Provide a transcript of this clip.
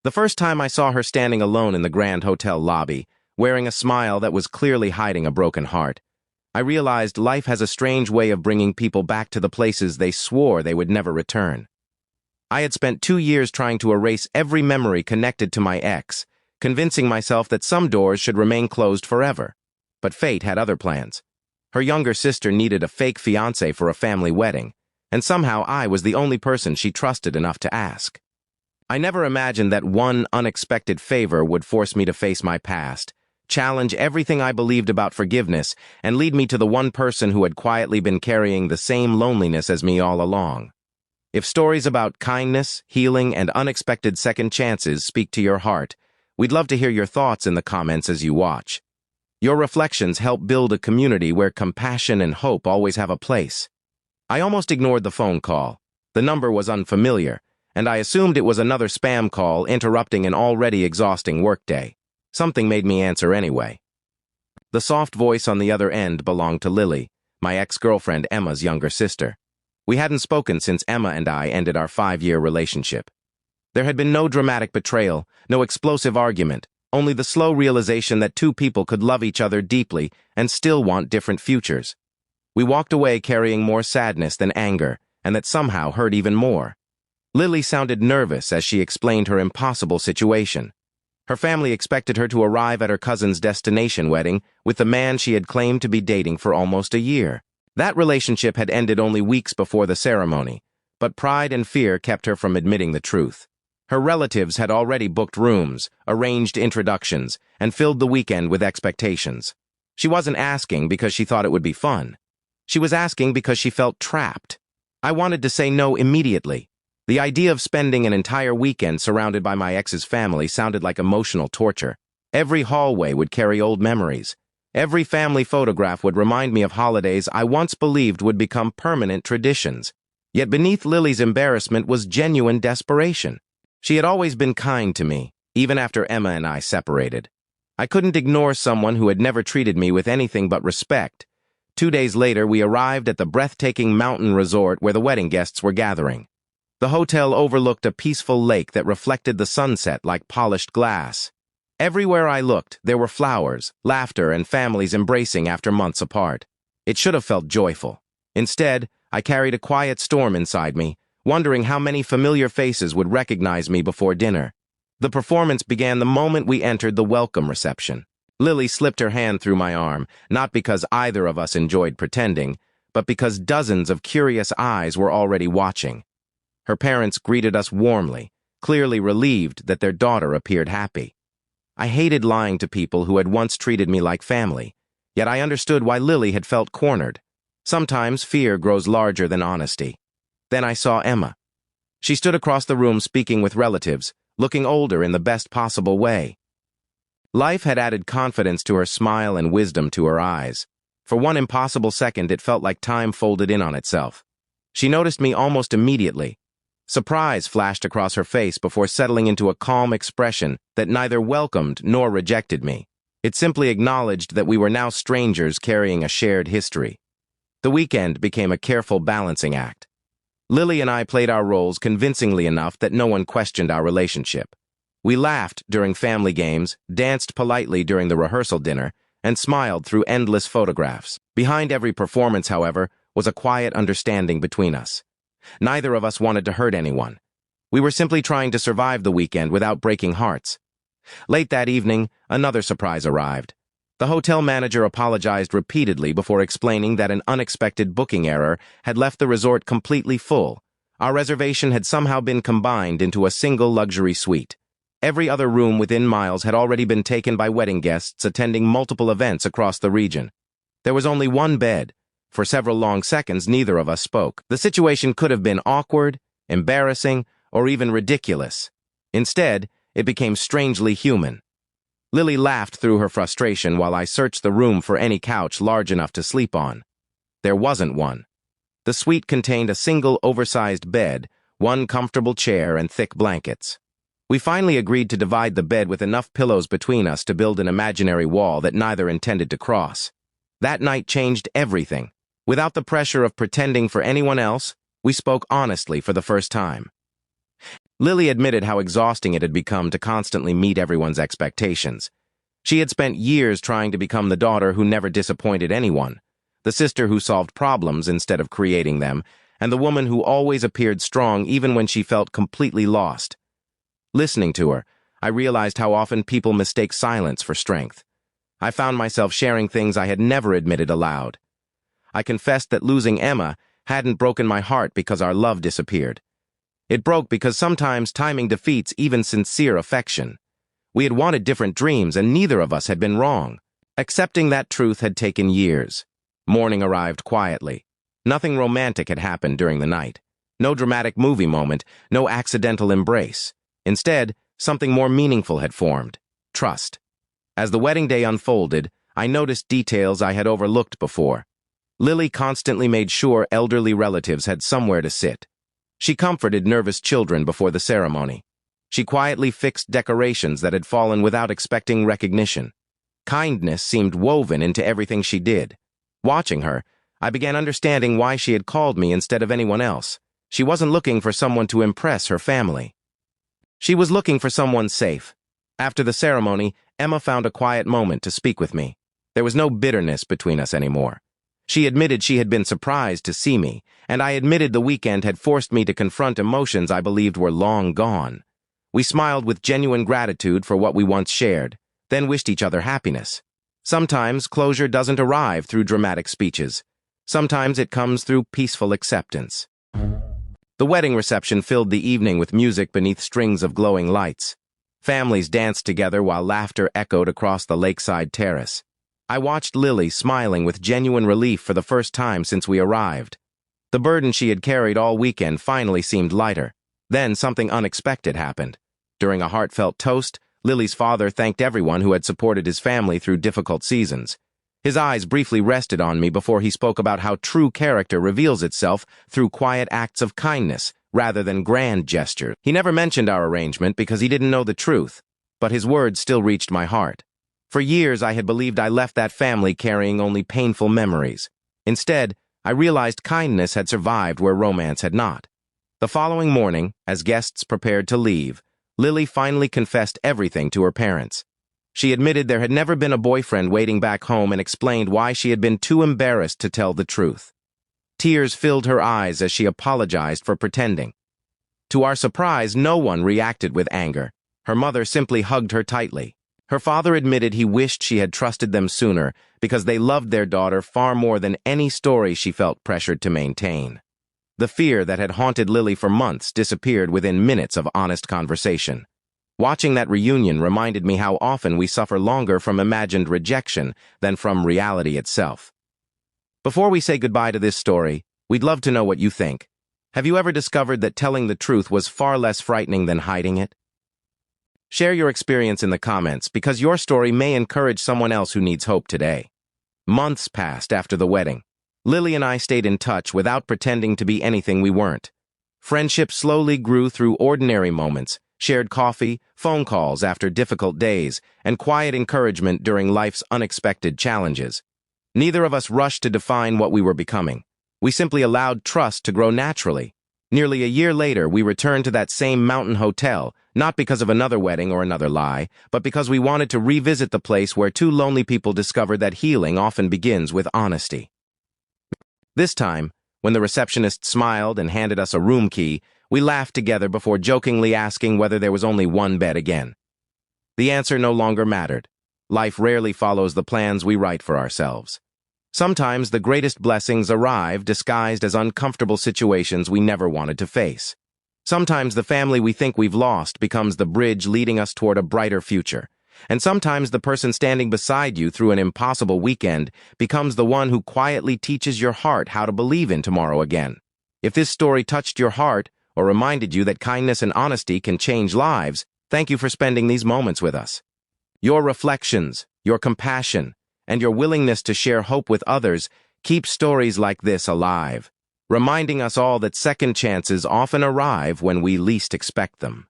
The first time I saw her standing alone in the Grand Hotel lobby, wearing a smile that was clearly hiding a broken heart, I realized life has a strange way of bringing people back to the places they swore they would never return. I had spent 2 years trying to erase every memory connected to my ex, convincing myself that some doors should remain closed forever. But fate had other plans. Her younger sister needed a fake fiancé for a family wedding, and somehow I was the only person she trusted enough to ask. I never imagined that one unexpected favor would force me to face my past, challenge everything I believed about forgiveness, and lead me to the one person who had quietly been carrying the same loneliness as me all along. If stories about kindness, healing, and unexpected second chances speak to your heart, we'd love to hear your thoughts in the comments as you watch. Your reflections help build a community where compassion and hope always have a place. I almost ignored the phone call. The number was unfamiliar, and I assumed it was another spam call interrupting an already exhausting workday. Something made me answer anyway. The soft voice on the other end belonged to Lily, my ex-girlfriend Emma's younger sister. We hadn't spoken since Emma and I ended our 5-year relationship. There had been no dramatic betrayal, no explosive argument, only the slow realization that two people could love each other deeply and still want different futures. We walked away carrying more sadness than anger, and that somehow hurt even more. Lily sounded nervous as she explained her impossible situation. Her family expected her to arrive at her cousin's destination wedding with the man she had claimed to be dating for almost a year. That relationship had ended only weeks before the ceremony, but pride and fear kept her from admitting the truth. Her relatives had already booked rooms, arranged introductions, and filled the weekend with expectations. She wasn't asking because she thought it would be fun. She was asking because she felt trapped. I wanted to say no immediately. The idea of spending an entire weekend surrounded by my ex's family sounded like emotional torture. Every hallway would carry old memories. Every family photograph would remind me of holidays I once believed would become permanent traditions. Yet beneath Lily's embarrassment was genuine desperation. She had always been kind to me, even after Emma and I separated. I couldn't ignore someone who had never treated me with anything but respect. 2 days later, we arrived at the breathtaking mountain resort where the wedding guests were gathering. The hotel overlooked a peaceful lake that reflected the sunset like polished glass. Everywhere I looked, there were flowers, laughter, and families embracing after months apart. It should have felt joyful. Instead, I carried a quiet storm inside me, wondering how many familiar faces would recognize me before dinner. The performance began the moment we entered the welcome reception. Lily slipped her hand through my arm, not because either of us enjoyed pretending, but because dozens of curious eyes were already watching. Her parents greeted us warmly, clearly relieved that their daughter appeared happy. I hated lying to people who had once treated me like family, yet I understood why Lily had felt cornered. Sometimes fear grows larger than honesty. Then I saw Emma. She stood across the room speaking with relatives, looking older in the best possible way. Life had added confidence to her smile and wisdom to her eyes. For one impossible second, it felt like time folded in on itself. She noticed me almost immediately. Surprise flashed across her face before settling into a calm expression that neither welcomed nor rejected me. It simply acknowledged that we were now strangers carrying a shared history. The weekend became a careful balancing act. Lily and I played our roles convincingly enough that no one questioned our relationship. We laughed during family games, danced politely during the rehearsal dinner, and smiled through endless photographs. Behind every performance, however, was a quiet understanding between us. Neither of us wanted to hurt anyone. We were simply trying to survive the weekend without breaking hearts. Late that evening, another surprise arrived. The hotel manager apologized repeatedly before explaining that an unexpected booking error had left the resort completely full. Our reservation had somehow been combined into a single luxury suite. Every other room within miles had already been taken by wedding guests attending multiple events across the region. There was only one bed. For several long seconds, neither of us spoke. The situation could have been awkward, embarrassing, or even ridiculous. Instead, it became strangely human. Lily laughed through her frustration while I searched the room for any couch large enough to sleep on. There wasn't one. The suite contained a single oversized bed, one comfortable chair, and thick blankets. We finally agreed to divide the bed with enough pillows between us to build an imaginary wall that neither intended to cross. That night changed everything. Without the pressure of pretending for anyone else, we spoke honestly for the first time. Lily admitted how exhausting it had become to constantly meet everyone's expectations. She had spent years trying to become the daughter who never disappointed anyone, the sister who solved problems instead of creating them, and the woman who always appeared strong even when she felt completely lost. Listening to her, I realized how often people mistake silence for strength. I found myself sharing things I had never admitted aloud. I confessed that losing Emma hadn't broken my heart because our love disappeared. It broke because sometimes timing defeats even sincere affection. We had wanted different dreams, and neither of us had been wrong. Accepting that truth had taken years. Morning arrived quietly. Nothing romantic had happened during the night. No dramatic movie moment, no accidental embrace. Instead, something more meaningful had formed: trust. As the wedding day unfolded, I noticed details I had overlooked before. Lily constantly made sure elderly relatives had somewhere to sit. She comforted nervous children before the ceremony. She quietly fixed decorations that had fallen without expecting recognition. Kindness seemed woven into everything she did. Watching her, I began understanding why she had called me instead of anyone else. She wasn't looking for someone to impress her family. She was looking for someone safe. After the ceremony, Emma found a quiet moment to speak with me. There was no bitterness between us anymore. She admitted she had been surprised to see me, and I admitted the weekend had forced me to confront emotions I believed were long gone. We smiled with genuine gratitude for what we once shared, then wished each other happiness. Sometimes closure doesn't arrive through dramatic speeches. Sometimes it comes through peaceful acceptance. The wedding reception filled the evening with music beneath strings of glowing lights. Families danced together while laughter echoed across the lakeside terrace. I watched Lily smiling with genuine relief for the first time since we arrived. The burden she had carried all weekend finally seemed lighter. Then something unexpected happened. During a heartfelt toast, Lily's father thanked everyone who had supported his family through difficult seasons. His eyes briefly rested on me before he spoke about how true character reveals itself through quiet acts of kindness rather than grand gestures. He never mentioned our arrangement because he didn't know the truth, but his words still reached my heart. For years, I had believed I left that family carrying only painful memories. Instead, I realized kindness had survived where romance had not. The following morning, as guests prepared to leave, Lily finally confessed everything to her parents. She admitted there had never been a boyfriend waiting back home and explained why she had been too embarrassed to tell the truth. Tears filled her eyes as she apologized for pretending. To our surprise, no one reacted with anger. Her mother simply hugged her tightly. Her father admitted he wished she had trusted them sooner because they loved their daughter far more than any story she felt pressured to maintain. The fear that had haunted Lily for months disappeared within minutes of honest conversation. Watching that reunion reminded me how often we suffer longer from imagined rejection than from reality itself. Before we say goodbye to this story, we'd love to know what you think. Have you ever discovered that telling the truth was far less frightening than hiding it? Share your experience in the comments because your story may encourage someone else who needs hope today. Months passed after the wedding. Lily and I stayed in touch without pretending to be anything we weren't. Friendship slowly grew through ordinary moments, shared coffee, phone calls after difficult days, and quiet encouragement during life's unexpected challenges. Neither of us rushed to define what we were becoming. We simply allowed trust to grow naturally. Nearly a year later, we returned to that same mountain hotel, not because of another wedding or another lie, but because we wanted to revisit the place where two lonely people discovered that healing often begins with honesty. This time, when the receptionist smiled and handed us a room key, we laughed together before jokingly asking whether there was only one bed again. The answer no longer mattered. Life rarely follows the plans we write for ourselves. Sometimes the greatest blessings arrive disguised as uncomfortable situations we never wanted to face. Sometimes the family we think we've lost becomes the bridge leading us toward a brighter future. And sometimes the person standing beside you through an impossible weekend becomes the one who quietly teaches your heart how to believe in tomorrow again. If this story touched your heart or reminded you that kindness and honesty can change lives, thank you for spending these moments with us. Your reflections, your compassion, and your willingness to share hope with others keep stories like this alive, reminding us all that second chances often arrive when we least expect them.